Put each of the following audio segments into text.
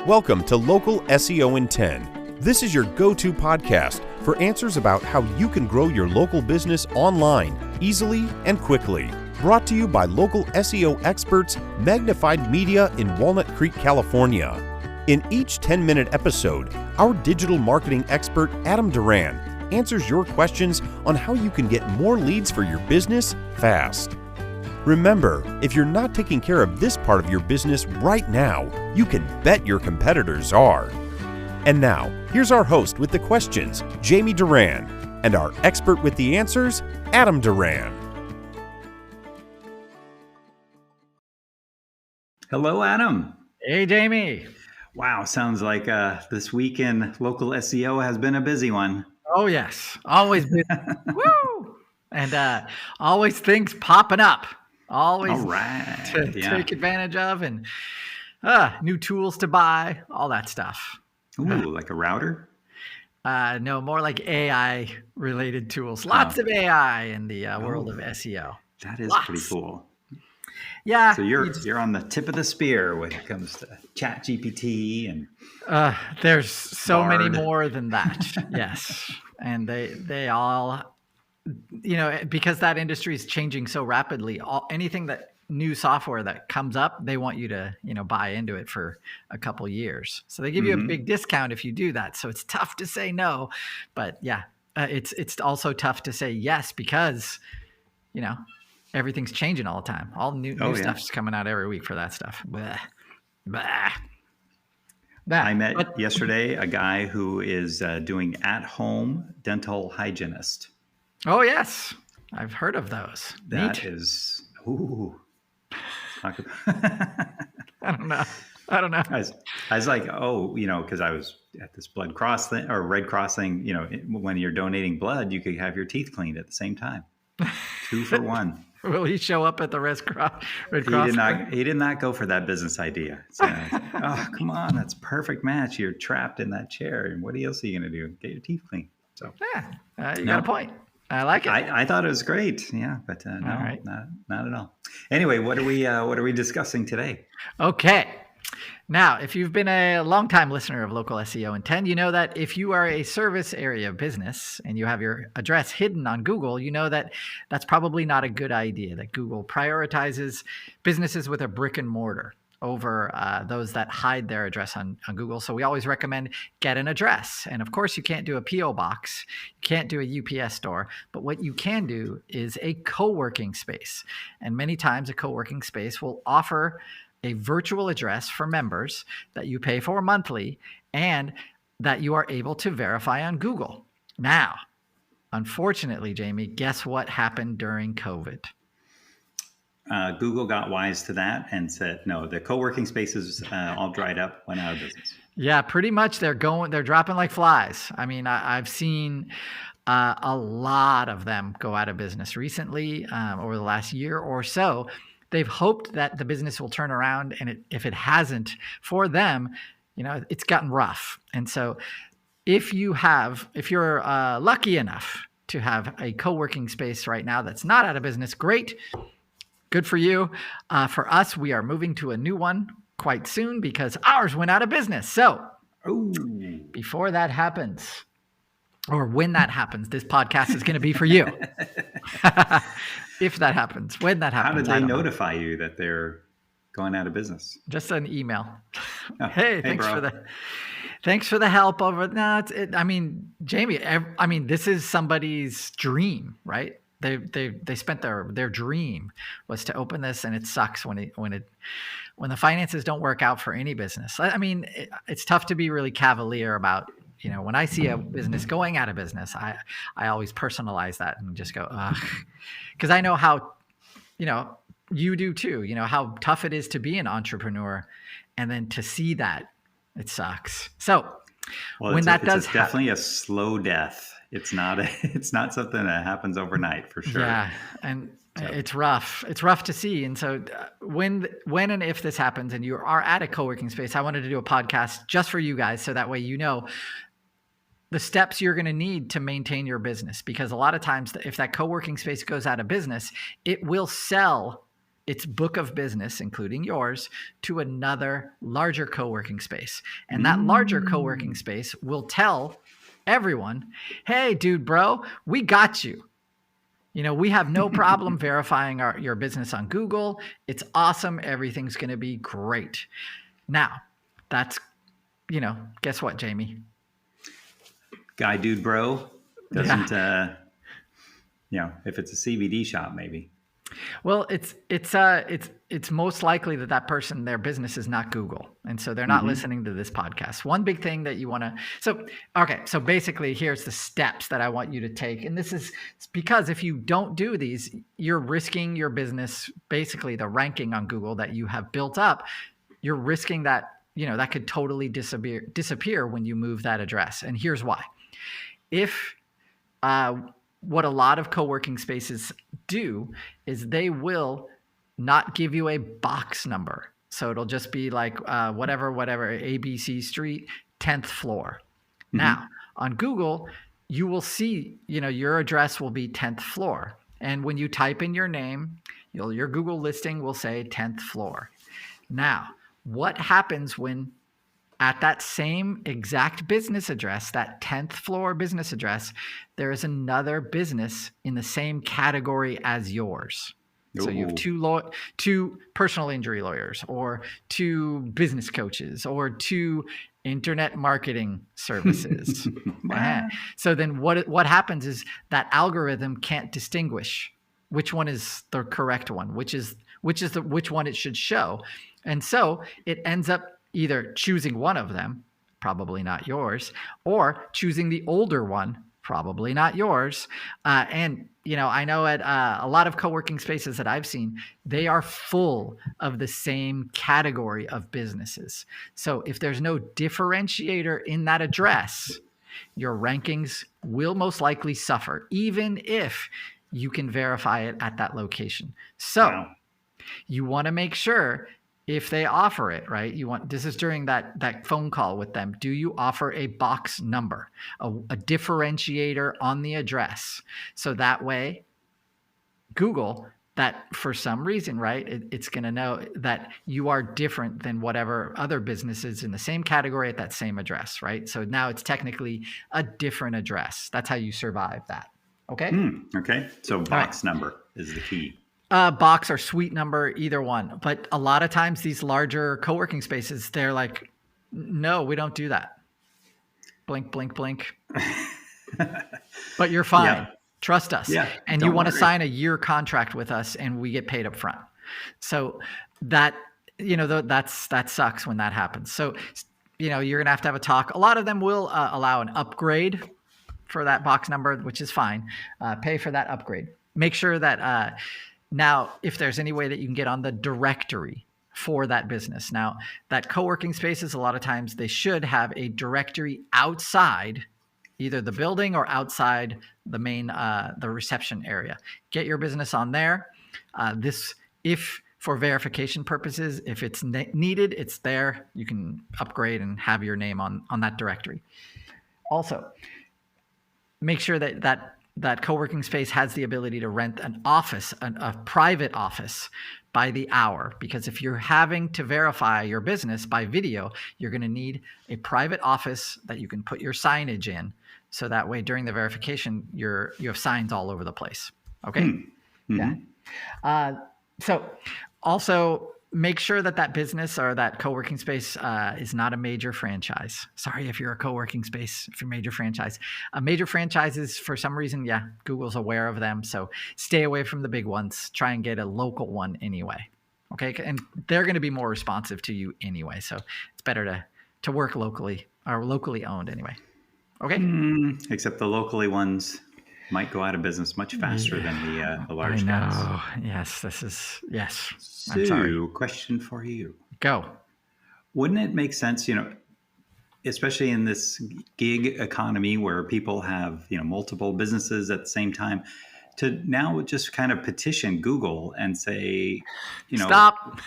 Welcome to Local SEO in 10. This is your go-to podcast for answers about how you can grow your local business online, easily and quickly. Brought to you by local SEO experts, Magnified Media in Walnut Creek, California. In each 10-minute episode, our digital marketing expert, Adam Duran, answers your questions on how you can get more leads for your business fast. Remember, if you're not taking care of this part of your business right now, you can bet your competitors are. And now, here's our host with the questions, Jamie Duran, and our expert with the answers, Adam Duran. Hello, Adam. Hey, Jamie. Wow, sounds like this week in local SEO has been a busy one. Oh, yes. Always busy. Woo! And always things popping up. Always All right. to take advantage of, and new tools to buy, all that stuff. Ooh, like a router? No, more like AI-related tools. Lots of AI in the world of SEO. That is Lots. pretty cool. Yeah. So you're on the tip of the spear when it comes to ChatGPT and there's so Bard. many more than that. Yes. And they all, because that industry is changing so rapidly, anything that new software that comes up, they want you to, buy into it for a couple years. So they give you a big discount if you do that. So it's tough to say no, but yeah, it's also tough to say yes because, everything's changing all the time. All new stuff's coming out every week for that stuff. Blah. Blah. I met yesterday a guy who is doing at-home dental hygienist. Oh, yes. I've heard of those. That Neat. is, ooh. I don't know. I was like, because I was at this blood cross thing or Red Cross thing, when you're donating blood, you could have your teeth cleaned at the same time. 2 for 1. Will he show up at the Red Cross? He did not go for that business idea. So, oh, come on. That's a perfect match. You're trapped in that chair. And what else are you going to do? Get your teeth cleaned. So you got a point. I like it. I thought it was great. Yeah, but no, right. not at all. Anyway, what are we discussing today? Okay. Now, if you've been a longtime listener of Local SEO in 10, you know that if you are a service area business and you have your address hidden on Google, you know that that's probably not a good idea, that Google prioritizes businesses with a brick and mortar over those that hide their address on Google. So we always recommend get an address. And of course, you can't do a P.O. box. You can't do a UPS store. But what you can do is a co-working space. And many times a co-working space will offer a virtual address for members that you pay for monthly and that you are able to verify on Google. Now, unfortunately, Jamie, guess what happened during COVID? Google got wise to that and said, no, the co-working spaces all dried up, went out of business. Yeah, pretty much. They're dropping like flies. I mean, I've seen a lot of them go out of business recently over the last year or so. They've hoped that the business will turn around, and if it hasn't for them, it's gotten rough. And so if you're lucky enough to have a co-working space right now that's not out of business, great. Good for you. For us, we are moving to a new one quite soon because ours went out of business. So before that happens, or when that happens, this podcast is going to be for you. If that happens, when that happens. How did they notify you that they're going out of business? Just an email. Oh, hey, thanks for the help over. No, Jamie. This is somebody's dream, right? They spent their dream was to open this, and it sucks when the finances don't work out for any business. It's tough to be really cavalier about. When I see a business going out of business, I always personalize that and just go, ugh, because I know how, you do too. How tough it is to be an entrepreneur, and then to see that, it sucks. So it's definitely a slow death. It's not something that happens overnight for sure. Yeah, and it's rough. It's rough to see. And so when and if this happens and you are at a co-working space, I wanted to do a podcast just for you guys, so that way the steps you're going to need to maintain your business. Because a lot of times, if that co-working space goes out of business, it will sell its book of business, including yours, to another larger co-working space. And that larger co-working space will tell everyone, hey, dude, bro, we got you. We have no problem verifying your business on Google. It's awesome. Everything's going to be great. Now, that's, guess what, Jamie? Guy, dude, bro doesn't, if it's a CBD shop, maybe. Well, it's most likely that person, their business is not Google. And so they're not listening to this podcast. One big thing that you want to, so basically here's the steps that I want you to take. And this is because if you don't do these, you're risking your business, basically the ranking on Google that you have built up. You're risking that, that could totally disappear when you move that address. And here's why. If, what a lot of co-working spaces do is they will not give you a box number. So it'll just be like whatever, ABC Street, 10th floor. Now, on Google, you will see, your address will be 10th floor. And when you type in your name, your Google listing will say 10th floor. Now, what happens when at that same exact business address, that 10th floor business address, there is another business in the same category as yours? So you have two personal injury lawyers, or two business coaches, or two internet marketing services. So then what happens is that algorithm can't distinguish which one is the correct one, which one it should show. And so it ends up either choosing one of them, probably not yours, or choosing the older one, probably not yours. And, I know at a lot of co-working spaces that I've seen, they are full of the same category of businesses. So if there's no differentiator in that address, your rankings will most likely suffer, even if you can verify it at that location. So you want to make sure, if they offer it, right? This is during that phone call with them. Do you offer a box number, a differentiator on the address? So that way, Google, that for some reason, right, it's going to know that you are different than whatever other businesses in the same category at that same address, right? So now it's technically a different address. That's how you survive that. Okay? Okay. So box number is the key. Box or suite number, either one. But a lot of times these larger co-working spaces, they're like, no, we don't do that. Blink, blink, blink. But you're fine. Yeah. Trust us. Yeah, and you want to sign a year contract with us and we get paid up front. So that, that sucks when that happens. So, you're going to have a talk. A lot of them will allow an upgrade for that box number, which is fine. Pay for that upgrade. Make sure that, now, if there's any way that you can get on the directory for that business. Now, that co-working spaces, a lot of times they should have a directory outside either the building or outside the main, the reception area. Get your business on there. If for verification purposes, if it's needed, it's there. You can upgrade and have your name on that directory. Also, make sure that co-working space has the ability to rent an office, a private office by the hour. Because if you're having to verify your business by video, you're going to need a private office that you can put your signage in. So that way during the verification, you have signs all over the place. Okay? Yeah. So also make sure that business or that co-working space is not a major franchise. Sorry if you're a co-working space, if you're a major franchise. Major franchises, for some reason, Google's aware of them. So stay away from the big ones. Try and get a local one anyway. Okay? And they're going to be more responsive to you anyway. So it's better to work locally or locally owned anyway. Okay? Except the locally ones might go out of business much faster than the large guys. Yes, yes. So, question for you. Go. Wouldn't it make sense, especially in this gig economy where people have, multiple businesses at the same time, to now just kind of petition Google and say, Stop.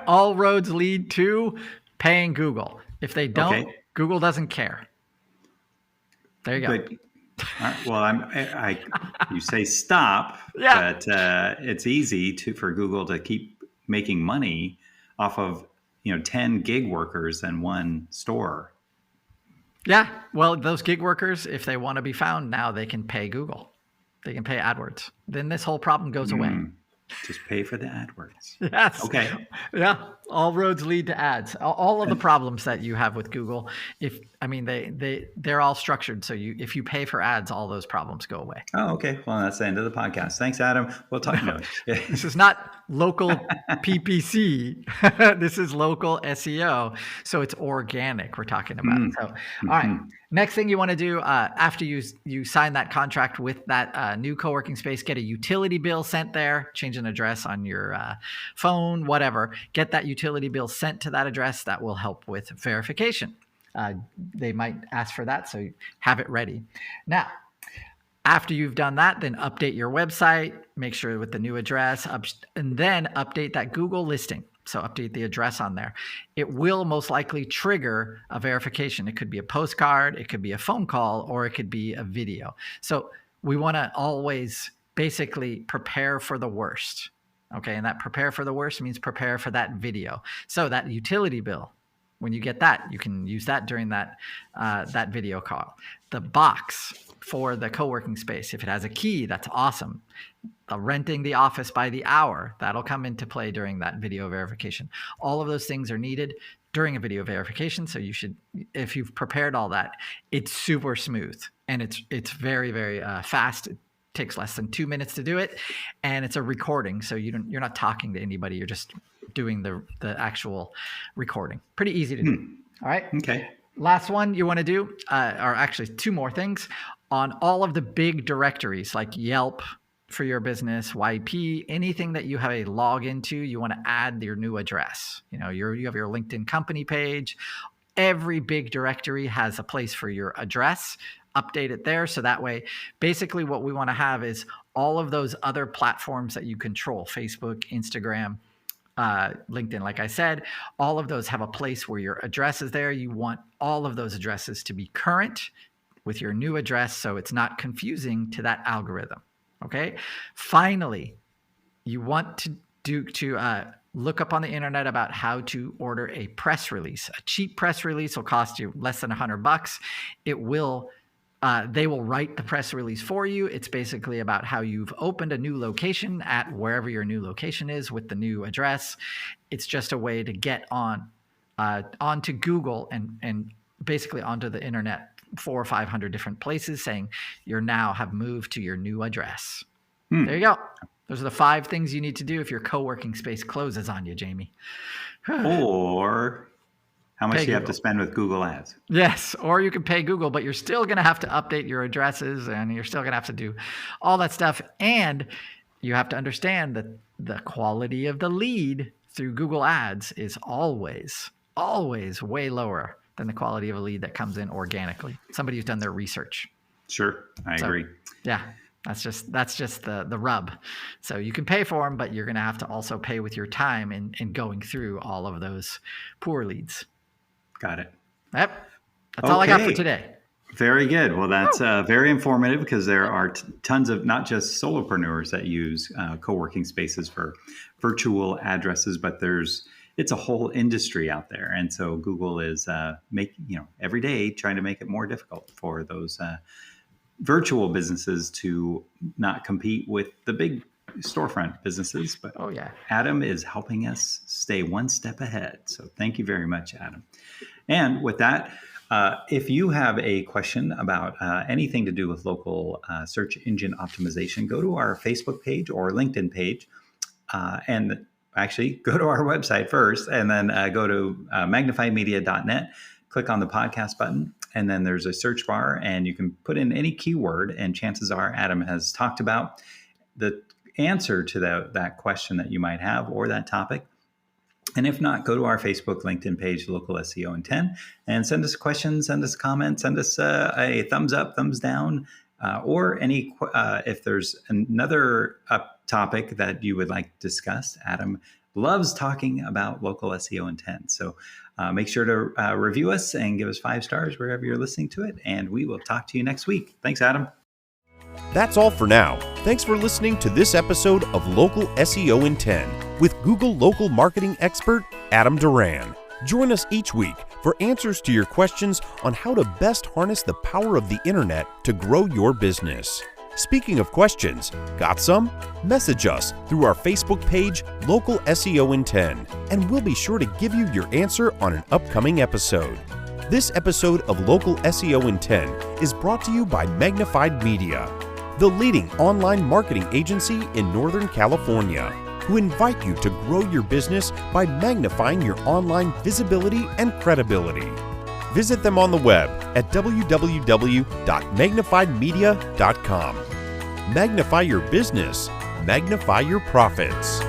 All roads lead to paying Google. If they don't, Google doesn't care. There you go. All right. Well, you say stop, Yeah. but it's easy for Google to keep making money off of 10 gig workers and one store. Yeah. Well, those gig workers, if they want to be found now, they can pay Google. They can pay AdWords. Then this whole problem goes away. Just pay for the AdWords. Yes. Okay. Yeah. All roads lead to ads. All of the problems that you have with Google, they're all structured. So if you pay for ads, all those problems go away. Oh, okay. Well, that's the end of the podcast. Thanks, Adam. We'll talk about it. This is not local PPC. This is local SEO. So it's organic we're talking about. So, all right. Next thing you want to do after you sign that contract with that new co-working space, get a utility bill sent there, change an address on your phone, whatever. Get that utility bill sent to that address. That will help with verification. They might ask for that, so have it ready. Now, after you've done that, then update your website, make sure with the new address, and then update that Google listing. So update the address on there. It will most likely trigger a verification. It could be a postcard, it could be a phone call, or it could be a video. So we want to always basically prepare for the worst. Okay, and that prepare for the worst means prepare for that video. So that utility bill, when you get that, you can use that during that video call. The box for the co-working space, if it has a key, that's awesome. Renting the office by the hour, that'll come into play during that video verification. All of those things are needed during a video verification. So you should, if you've prepared all that, it's super smooth and it's very, very fast. It takes less than 2 minutes to do it, and it's a recording. So you're not talking to anybody. You're just doing the actual recording. Pretty easy to do. All right. Okay. Last one you want to do, or actually two more things, on all of the big directories like Yelp for your business, YP, anything that you have a login to, you want to add your new address. You have your LinkedIn company page. Every big directory has a place for your address. Update it there. So that way, basically what we want to have is all of those other platforms that you control, Facebook, Instagram, LinkedIn, like I said, all of those have a place where your address is there. You want all of those addresses to be current with your new address so it's not confusing to that algorithm. Okay. Finally, you want to look up on the internet about how to order a press release. A cheap press release will cost you less than $100. They will write the press release for you. It's basically about how you've opened a new location at wherever your new location is with the new address. It's just a way to get onto Google and basically onto the internet 400 or 500 different places saying you now have moved to your new address. There you go. Those are the 5 things you need to do if your co-working space closes on you, Jamie. Or how much do you have to spend with Google Ads? Yes, or you can pay Google, but you're still going to have to update your addresses and you're still going to have to do all that stuff. And you have to understand that the quality of the lead through Google Ads is always way lower than the quality of a lead that comes in organically. Somebody who's done their research. Sure, I agree. Yeah, that's just the rub. So you can pay for them, but you're going to have to also pay with your time in going through all of those poor leads. Got it. Yep. That's all I got for today. Very good. Well, that's very informative because there are tons of not just solopreneurs that use co-working spaces for virtual addresses, but it's a whole industry out there. And so Google is every day trying to make it more difficult for those virtual businesses to not compete with the big storefront businesses. But Adam is helping us stay one step ahead. So thank you very much, Adam. And with that, if you have a question about anything to do with local search engine optimization, go to our Facebook page or LinkedIn page and actually go to our website first and then go to magnifiedmedia.net, click on the podcast button, and then there's a search bar and you can put in any keyword and chances are Adam has talked about the answer to that question that you might have or that topic. And if not, go to our Facebook, LinkedIn page, Local SEO in 10, and send us questions, send us comments, send us a thumbs up, thumbs down, or if there's another topic that you would like discussed. Adam loves talking about local SEO in 10. So make sure to review us and give us 5 stars wherever you're listening to it. And we will talk to you next week. Thanks, Adam. That's all for now. Thanks for listening to this episode of Local SEO in 10 with Google local marketing expert Adam Duran. Join us each week for answers to your questions on how to best harness the power of the internet to grow your business. Speaking of questions, got some? Message us through our Facebook page, Local SEO in 10, and we'll be sure to give you your answer on an upcoming episode. This episode of Local SEO in 10 is brought to you by Magnified Media, the leading online marketing agency in Northern California, who invite you to grow your business by magnifying your online visibility and credibility. Visit them on the web at www.magnifiedmedia.com. Magnify your business, magnify your profits.